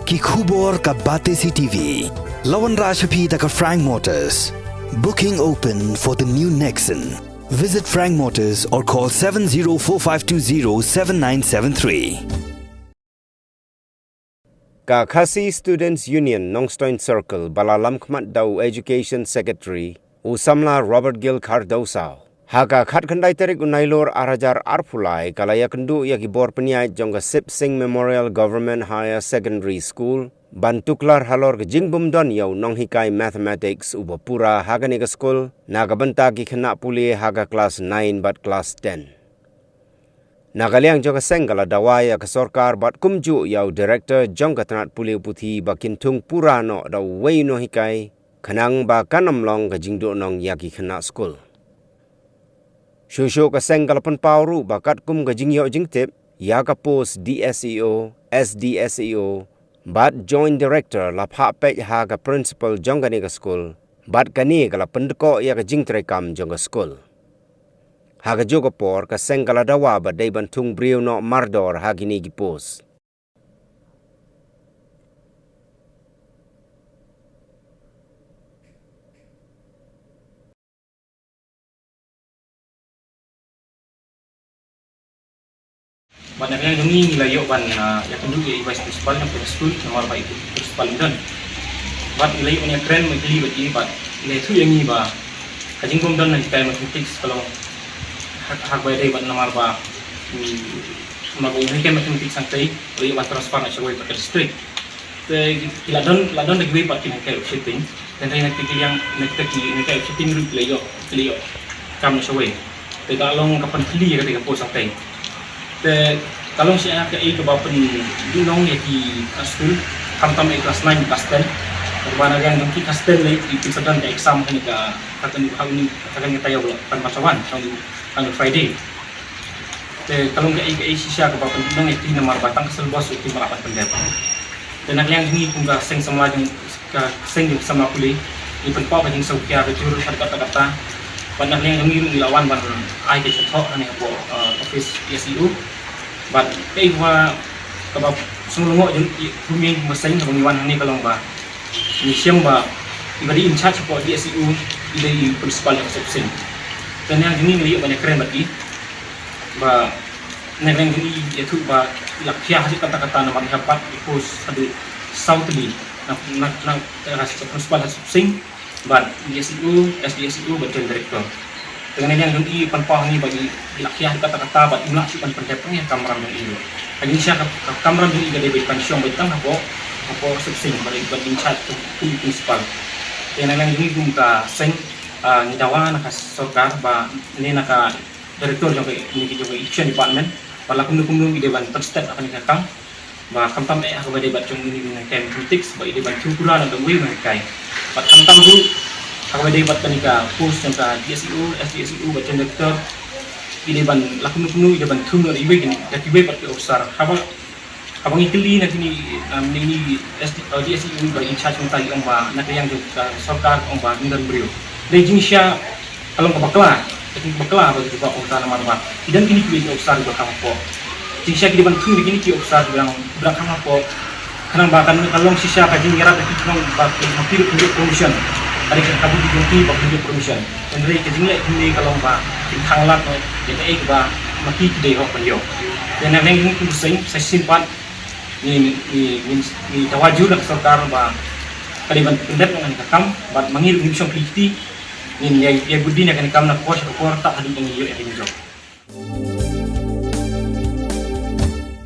ki khubor ka bate CTV. Lawan Rashaphi taka Frank Motors. Booking open for the new Nexon. Visit Frank Motors or call 7045207973. Kakasi Students Union Nongstoin Circle Balalam Khmat Dau Education Secretary Usamla Robert Gil Cardosa Haga Khatkandai Terik Unailor Arajar Arpulai Kalayakandu Yakibor Peniai Jonga Sip Singh Memorial Government Higher Secondary School Bantuklar Halor Jingbum Don Yau Nonghikai Mathematics Ubapura Haganiga School Nagabanta Gikana Puli Haga Class 9 but Class 10 Nagaliang Jonga Sengala Dawaya Kasorkar Bat Kumju Yau Director Jonga Tanat Puli Puthi Bakintung Purano Da Wei Nohikai Kanang Ba Kanamlong Gajingdo Nong Yaki Kana School Shusho Kasengala Pauru Bakat Kum Gajingyo Jingtip Yaga Post DSEO SDSEO Bat Joint Director Lapha Pej Haga Principal Jonganiga School Bat Kani Gala Pendeko Yaga Jingtrekam Jonga School Haga Jogapor Kasengala Dawa Ba Debantung Brio no Mardor Hagini Gipos Banyak yang kami nilai ban yang kedua ia vice principal yang principal nomor baik principal dan bat nilai punya keren mengkili bagi bat nilai tu yang ini bah kajing bom dan nanti kayak matematik kalau hak bayar bat nomor bah nomor ini kayak matematik santai boleh bat transfer nak cakap pakai distrik ladon lagi bat kini kayak shifting dan nanti yang nanti kayak shifting rute leo kamu cakap kita long kapan kili ketika pos santai kalau saya ke bapa ni dinong ya di school kamtam kelas 9 kelas 10 berbana yang di kelas 10 lagi di sedang ke exam ni ka kata ni kita tahu pan masawan on Friday kalau ke sisa ke bapa dinong ya di nomor batang kesel bos itu merapat pendapat dan yang ini pun ka seng sama yang seng sama pulih ni penpau yang saukia ke jurus kata-kata pada yang kami lawan ban ai ke cetok ni apa office SEO but kaiwa kabab sungulungo bumi mesing pengiwan ni kalau ba ni siamba ibadi in charge for DSU idai principal yang subsin dan yang ini ni banyak keren bagi ba yang ini itu ba lakia hasil kata-kata nama dapat pos adu southly nak hasil principal subsin but DSU SDSU betul director dengan yang nanti penpah ni bagi lakiah kata-kata bat imlak si pendepan yang kamera yang ini. Lagi siapa kamera yang ini dari pensiun betang apa subsing bagi incharge principal. Dan yang ini gumka seng ni dawan nak sorkar ba ni nak direktur juga ini juga action department. Pala kumdu ide ban step akan dikakang ba kamtam aku bade bat cung ini dengan camp politics ba ide ban cukura nak doi mereka. Bat kamtam dulu aku ada buat kanika post yang ka DSU SDSU baca doktor ini ban lakukan penuh ini ban tunggu ibu ini jadi ibu pakai officer apa ngikeli nanti ini DSU bagi in charge mentai omba nanti yang juga sorkar omba nindar beliau dari jenisnya kalau kebakla bagi juga officer nama dan kini kita officer juga kamu po jenisnya kita ban tunggu kini kita officer bilang kamu po karena bahkan kalau sisa kaji ngerat itu cuma pakai hampir promotion ada kabu diganti bagi permission. Dan dari kejenglah ini kalau bah tingkalat, jadi bah mati tidak hok penjauh. Dan yang ini pun saya simpan ni tawaju nak sorkar bah kaliban pendek dengan kakam, bah mangil mission peliti ni yang budi nak kakam nak kuas tak ada yang iyo yang